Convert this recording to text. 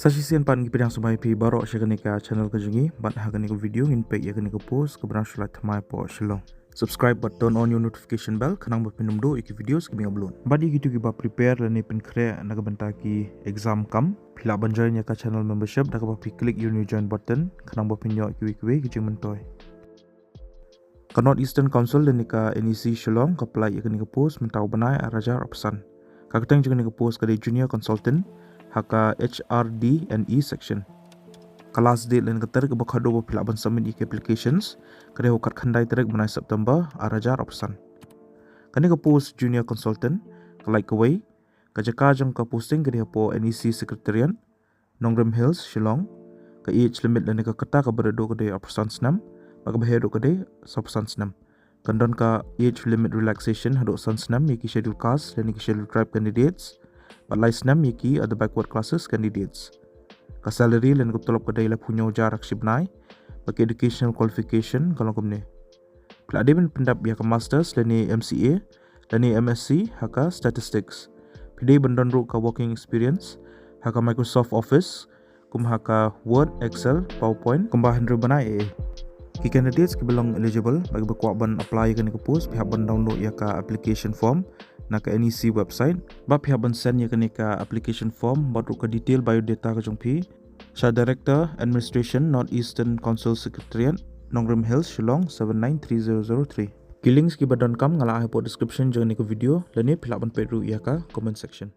Sasisian pan gipidang sumai pi baro syagani ka channel ka jungi bat hagani ko video ngin pe yagani ko post ke branch la thamai po Shillong. Subscribe but turn on your notification bell kanang ba pinumdo iki videos kimi ablon. Badi gitu ki ba prepare la ni pin khre naga banta ki exam kam phila banjai nya ka channel membership daga ba pi click your new join button kanang ba pinyo ki we ki jing mentoy. Ka North Eastern Council ni ka NEC Shillong ka apply yagani ko post mentau banai arajar opsan. Ka ketang jagani ko post ka junior consultant haka HRD&E section. Kelas date lain keter ke bakhado pelaban submit ik applications kare hokat khandai terek menai September arajar opsan. Kani ke post junior consultant ke like away ke jaka jang ke posting ke po NEC secretariat Nongrem Hills Shillong ke age limit lain ke kata ke berado ke opsan snam bagi behedo ke opsan snam. Kandon ke age limit relaxation hado opsan snam iki schedule caste dan iki schedule tribe candidates. Balai senam yaki ada backward classes candidates. Ka salary len ko tolop kadai la punya jarak sibnai bagi educational qualification kalau komne. Pelade ben pendap ya ka masters dan ni MCA dan ni MSc haka statistics. Pidai bendon ru ka working experience haka Microsoft Office kum haka Word, Excel, PowerPoint kumbah hendro banai. Ki candidates ki belong eligible bagi berkuat ban apply kan ke post pihak ban download ya ka application form na ka NEC website ba pihak ban send ya ka application form batu ka detail biodata ka jongpi Sha Director Administration North Eastern Council Secretariat Nongrem Hills Shillong 793003 Killings ki badon kam ngala po description jeng ni ko video lani pihak ban peru ya ka comment section.